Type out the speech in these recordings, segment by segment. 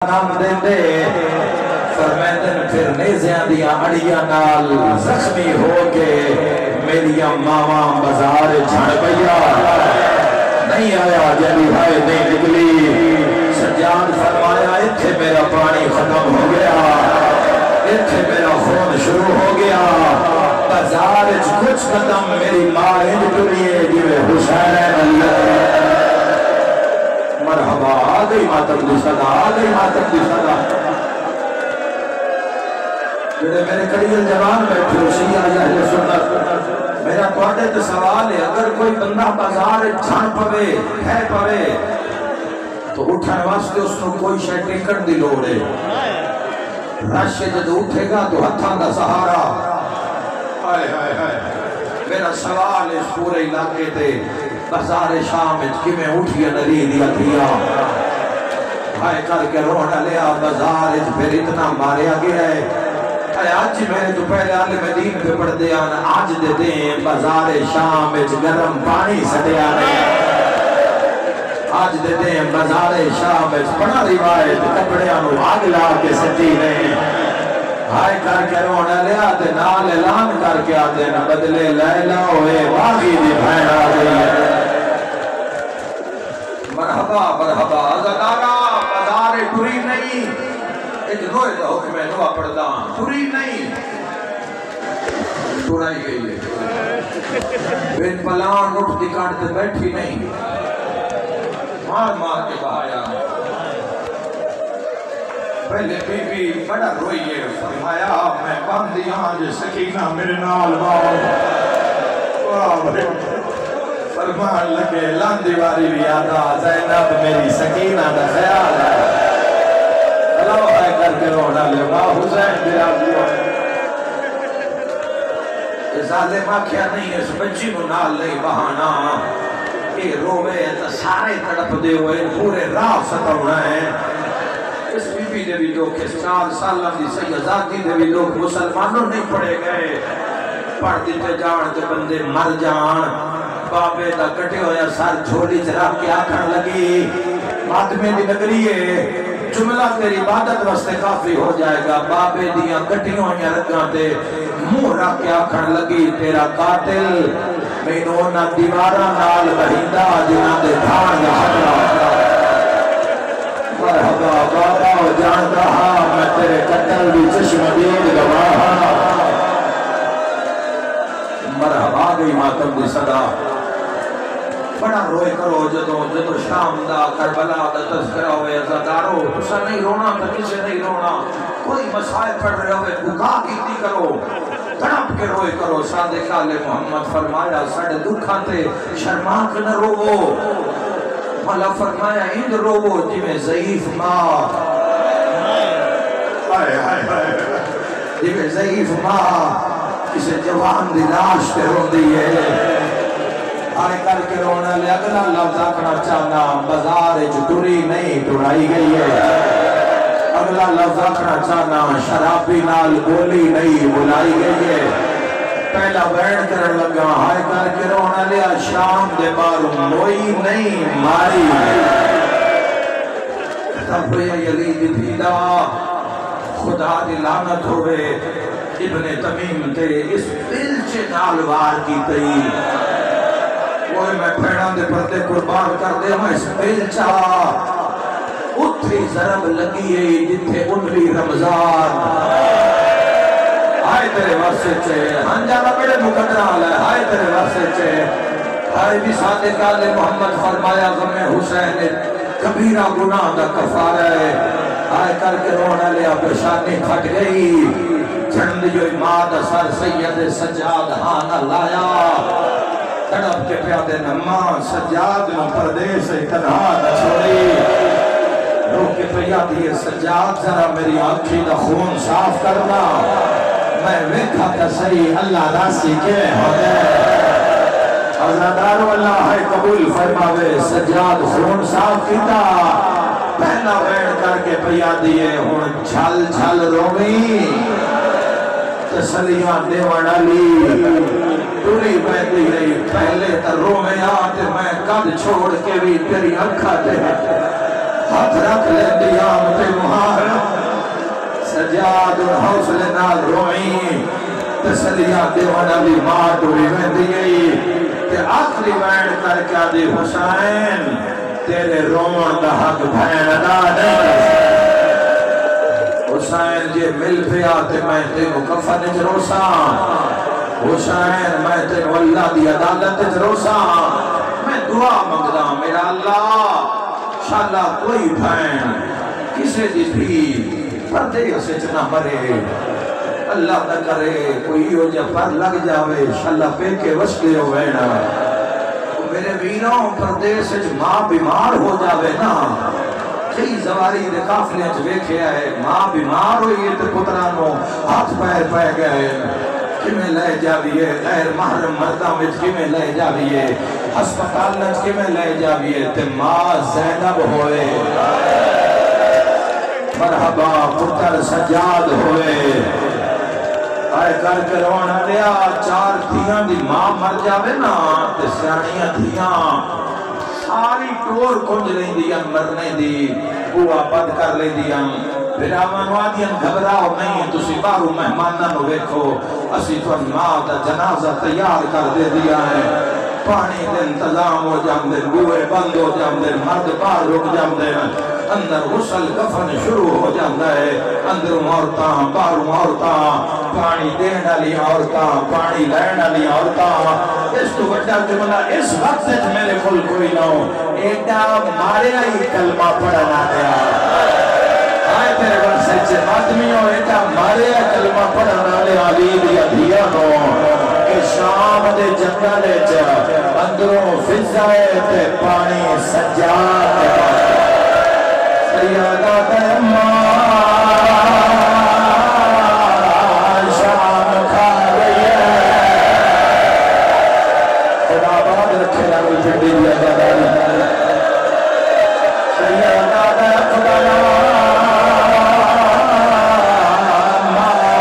نام دیتے فرمیدن پھر نیزیاں دیا اڑیاں نال زخمی ہو کے میری ماما بازار جھڑ پیا نہیں آیا جلی ہائے نہیں نکلی سجاد فرمایا اتھے میرا پانی ختم ہو گیا اتھے میرا خون شروع ہو گیا بازار کچھ قدم میری ماں انج ٹریے جوے حسین اللہ مرحبا آگئی ماتم دی صدا آگئی ماتم دی صدا جڑے میرے قریل جوان بیٹھے ہو شیعہ اہل سنت میرا کوڑے تو سوال ہے اگر کوئی بندہ بازار جھن پوے ہے پوے تو اٹھائے واسطے اس نے کوئی شے ٹکٹ دی لوڑ ہے رش جد اٹھے گا تو ہتھاں دا سہارا میرا سوال اس پورے علاقے تے بازار شام میں اٹھیا نری دیا دیا ہائے کر کے رونا لیا بازار پھر اتنا ماریا گیا ہے آج میں تو پہلے عالم دین پہ پڑھ دیا آج دے دیں بازار شام گرم پانی سٹیا رہے آج دے دیں بازار شام بڑا روایت کپڑیاں نو آگ لا کے سٹی رہے ہائے کر کے رونا لیا تے نال اعلان کر کے آتے نا بدلے لیلہ ہوئے باغی دی بھین آ گئی ہے مرحبا مرحبا ازدارا بازار ٹری نہیں ایک روئے دا حکم ہے دعا پڑھتا ٹری نہیں ٹرائی گئی ہے بین پلان اٹھ دی کانٹتے بیٹھی نہیں مار مار کے بہایا پہلے بی بی بڑا روئیے فرمایا میں باندھی آج سکینہ میرے نال باؤ فرمان لگے لان دیواری بھی آدھا زینب میری سکینہ دا خیال ہے اللہ ہے کر کے رونا لے ماں حسین دیا دیا ظالمہ کیا نہیں اس بچی کو نال نہیں بہانا کہ روے تا سارے تڑپ دے ہوئے پورے راہ ستونا ہے اس بی بی دے بھی لوگ اس 4 سالہ دی سیداتی دے بھی لوگ مسلمانوں نہیں پڑے گئے پڑھ دیتے جان تے بندے مر جان بابے دا کٹے ہویا سار جھولی چرا کے آکھن لگی ماتمے دی نگری ہے جملہ تیری عبادت واسطے کافی ہو جائے گا بابے دیاں کٹیوں یا رکھاں تے منہ رکھ کے آکھن لگی تیرا قاتل مینوں نہ دیواراں نال بہیندا جنہاں دے دھان دا خطرہ مرحبا بابا جان رہا میں تیرے قتل بھی چشم دید گواہا مرحبا گئی ماتم دی صدا بڑا روئے کرو جدو شام دا کربلا دا تذکرہ ہوئے ازادارو تسا نہیں رونا تا کسے نہیں رونا کوئی مسائل پڑھ رہے ہوئے بکا کیتی کرو تڑپ کے روئے کرو صادق آل محمد فرمایا ساڑھے دکھاں تے شرماک نہ روو مولا فرمایا ہند روو جی میں ضعیف ماں جی میں ضعیف ماں کسے جوان دی لاش تے رو دیئے آئے کر کے رونا لے اگلا لفظ آکھنا چاہنا بازار ٹری نہیں ٹرائی گئی ہے اگلا لفظ آکھنا چاہنا شرابی نال بولی نہیں بلائی گئی ہے پہلا بیڑ کرن لگا آئے کر کے رونا لیا شام دے باروں موئی نہیں ماری تب یہ یلید بھیدا خدا دی لعنت ہوئے ابن تمیم تے اس بلچے نالوار کی تئی کوئی میں پھیڑاں دے پردے قربان کر دے میں اس بلچا اتھی ضرب لگی ہے جتھے انوی رمضان ہائے تیرے واسے چے ہنجانا بڑے مقدرال ہے ہائے تیرے واسے چے ہائے بھی صادق آل محمد فرمایا غم حسین کبیرہ گناہ دا کفارہ ہے ہائے کر کے رونا لیا پیشانی پھٹ گئی چند جو اماد سر سید سجاد ہانا لایا تڑپ کے پیادے نمان سجاد نو پردیس تنہا نہ چھوڑی روک کے پیادی سجاد ذرا میری آنکھی دا خون صاف کرنا میں ویکھا تا صحیح اللہ راسی کے ہوتے ازادارو اللہ ہے قبول فرماوے سجاد خون صاف کیتا پہلا ویڑ کر کے پیادی ہے ہون جھل جھل رومی تسلیاں دیوان علی ٹوری بیتی رہی پہلے تر رو میں آتے میں قد چھوڑ کے بھی تیری اکھا دے ہاتھ رکھ لے دیام تے مہار سجاد حوصلے نال روئی تسلیہ دیوانا بھی ماں ٹوری ویندی گئی کہ آخری وین کر کے آدھی حسین تیرے رومن دا حق بھین ادا نہیں حسین جے مل پہ آتے میں تینو کفن جروسا حسین میں تینو اللہ دی عدالت جروسا میں دعا مانگدا میرا اللہ شاءاللہ کوئی بھین کسے دی بھی پردے سے نہ مرے اللہ نہ کرے کوئی ہو جا پر لگ جاوے شاءاللہ پہ کے وسلے ہوئے نا میرے ویروں پردے سے ماں بیمار ہو جاوے نا کئی زواری دے قافلے ویکھے ہے ماں بیمار ہوئی ہے تے پترانوں ہاتھ پیر پہ گئے کمیں لے جاویے غیر محرم مردہ میں کمیں لے جاویے ہسپتال نچ کمیں لے جاویے تے ماں زینب ہوئے مرحبا پتر سجاد ہوئے آئے کر کے رونا لیا چار دھیاں دی ماں مر جاوے نا تے سیانیاں دھیاں ساری ٹور کنج لیں دیا مرنے دی بوا بد کر لیں دیا پھر آمان وادیاں گھبراؤ نہیں تسی بارو مہمانہ نو دیکھو اسی تو ماں دا جنازہ تیار کر دے دیا ہے پانی دے انتظام ہو جام دے بوئے بند ہو جام دے مرد پار رک جام دے اندر غسل کفن شروع ہو جاندہ ہے اندر عورتاں باروں عورتاں پانی دینا لی عورتاں پانی لینا لی عورتاں اس تو بڑا جملہ اس وقت سے میرے کل کوئی نہ ہو ایڈا مارے آئی کلمہ پڑھنا دیا آئے تیرے بڑھ سچے آدمی ہو ایڈا مارے آئی کلمہ پڑھنا دیا علی دیا دیا نو کہ شام دے جنگلے جا اندروں فضائے تے پانی سجاد سیادہ تیمہ شام کھا گئی ہے خدا بات رکھے نہ کوئی جھڑی دیا جاتا سیادہ تیمہ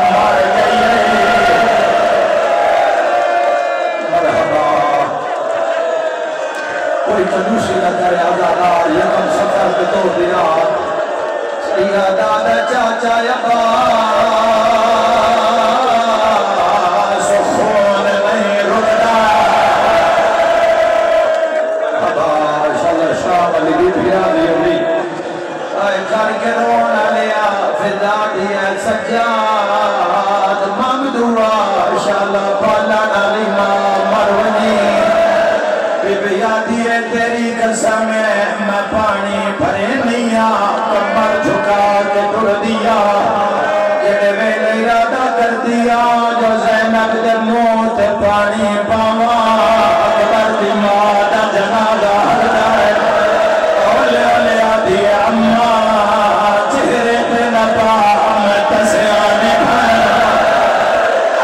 مار گئی ہے مرحبا کوئی کنوشی نہ کرے آزادہ یکم سفر پہ تو دیا سیادہ دا چاچا عباس خون نہیں رکھتا عباس اللہ شام علی بھی پھرا دی آئے کر کے رونا لیا فضا دیا سجاد ممدوعہ انشاءاللہ پالا نالی ماں مرونی بی بی یادی ہے تیری قسم ہے میں پانی بھرے نیا کمر جھکا کے ٹر دیا جڑے ویلے ارادہ کر دیا جو زینب دے منہ تے پانی پاوا اکبر دی ماں دا جنازہ ہلدا ہے اولے اولے آدھی اماں چہرے پہ نہ پا میں تسیانے بھائی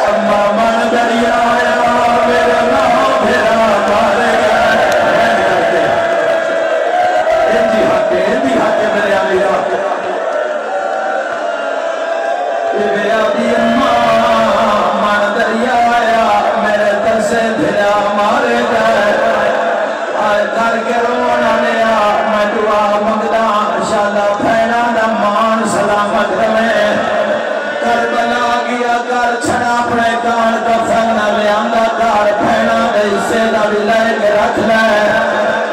اماں من دریا میرے نام بھیرا مارے میرے علی رات بے عبدی اماں من دریا آیا میرے در سے بھیرا مارے گئے آئے کر کے رونا لیا میں دعا مگدہ انشاءاللہ پھینا نمان سلامت رہے کربلا گیا کر چھڑا پڑے کار کفن لے آندہ کار پھینا دے سے دبی لے کے رکھ لے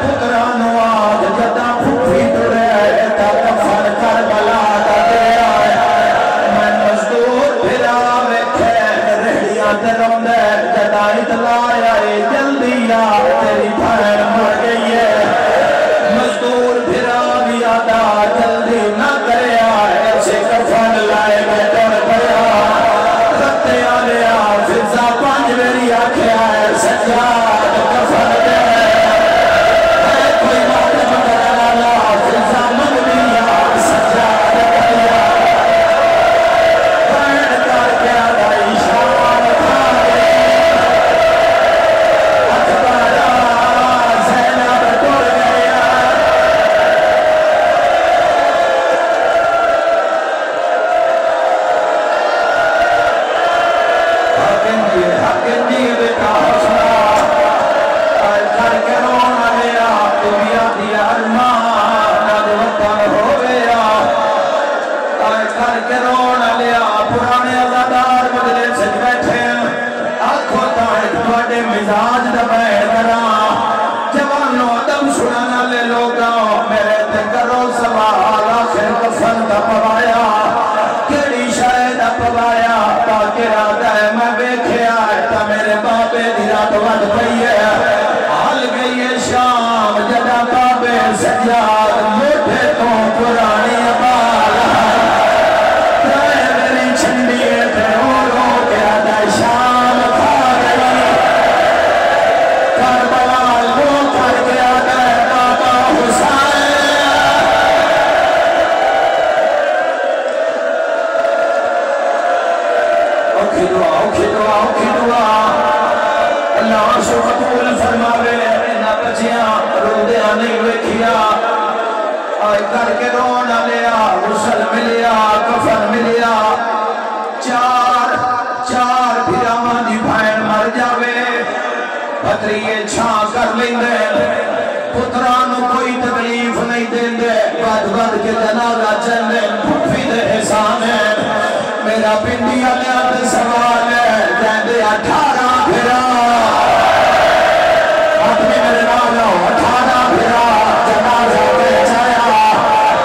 پترانو آگ جدہ پھوپی ٹرے تا کفن کربلا دا دے آئے میں مزدور پھر کر کے رونا لیا پرانے عزادار مجلے سے بیٹھے آنکھوں تاہت بڑے مزاج دبائے درا جوانوں دم سنانا لے لوگا میرے تے کرو سوال آخر کفن دا پوایا کیڑی شاید پوایا تاکہ رات ہے میں بیکھے آئے تا میرے بابے دی رات ود پئی ہے حال گئی ہے شام جدا بابے سجاد موٹے تو پرانی ابال ترائے میری چھنڈیے تھے اوروں کے آدھا شام کھا گئی کربلال وہ کر کے آدھا بابا حسین اوکھی دعا اللہ شو قبول فرماوے نہ بچیاں رودیاں نہیں ویکھیا آئے کر کے رونا لیا غسل ملیا کفن ملیا چار بھیرامان دی بھائن مر جاوے پتریے چھاں کر لیندے پترانو کوئی تکلیف نہیں دیندے بد کے جنازہ چندے پھوپھی دے احسان ہے میرا پنڈی علیہ سوال ہے جیندے 18 بھیرا اپنے میرے راجہ 18 بھیرا جنازہ بیچایا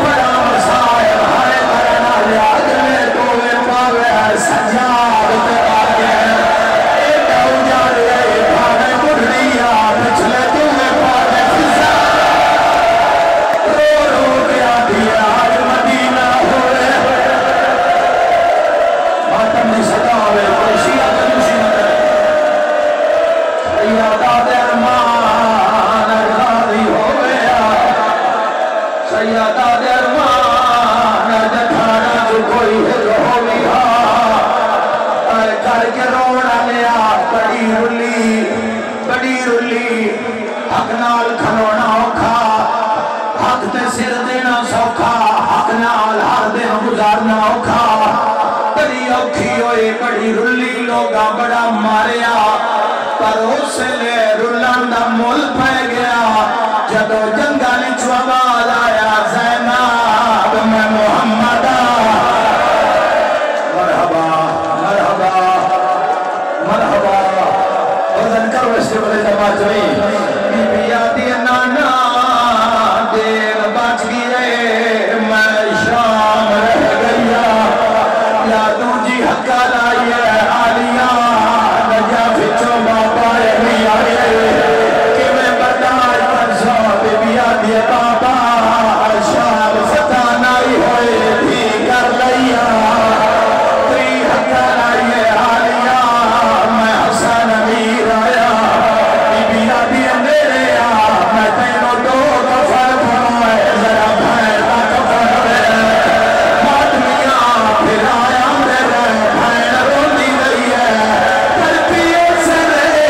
بڑا مسائل ہائے کرنا لیا جلے دوے پاوے سجاد تے آگے ایک اوجار ہے بھانے مڑھنیا پچھلے دوے پاوے فضا رو رو کیا دیا آج مدینہ ہوئے ماتم دی صدا ہوئے خوشیہ تنشیہ سیادہ درمان ارغادی ہویا سیادہ درمان ارغادی جو کوئی ہل ہویا اے کر کے رونا لیا بڑی رلی حق نال کھلونا اوکھا حق تے سر دینا سوکھا حق نال ہر دن گزارنا اوکھا بڑی اوکھی ہوئی بڑی رلی لوگا بڑا ماریا پر اس لے رلان دا مول پہ گیا جدو جنگالی چوابال آیا زیناب میں محمدہ مرحبا وزن کرو اس کے بلے جماعت جمعی بی بی آدھی نانا دیر بچ گئے میں شام رہ گیا یادوں جی حقا لائیے آلیاں نجا فچو بابا امی آئے کہ میں بردائی پرسوں بی بی آدھی بابا شام فتح نائی ہوئے بھی کر لیا تری حقا لائیے آلیاں میں حسن امیر آیا بی بی آدھی میرے میں تینوں دو کفر بھنوئے ذرا بھائر کا کفر ہے ماتمیاں پھر آیا میرے بھائر رونی گئی ہے پر پیو سے رہے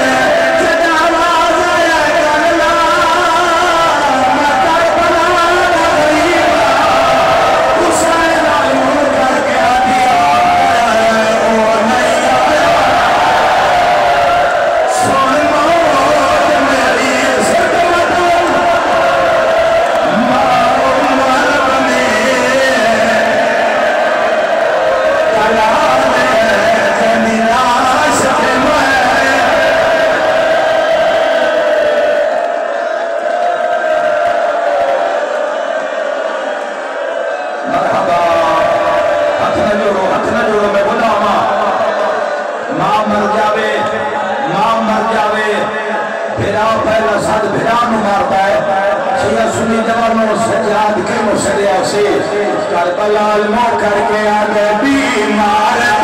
جد آواز آیا کرلا میں کربلا غریبا حسین آئیوں کر کے آدھی آیا وہ نہیں آیا سن موت میری صدمت مارو مرد میں کلانے جنیراش کے میں مرحبا ہاتھ نہ جوڑو میں بولا ماں مر جاوے بھیرا پہلا ساتھ بھیرا نو مارتا ہے شیعہ سنی جوانوں سجاد کے مسئلہ سے کربلال مو کر کے آگے بیمار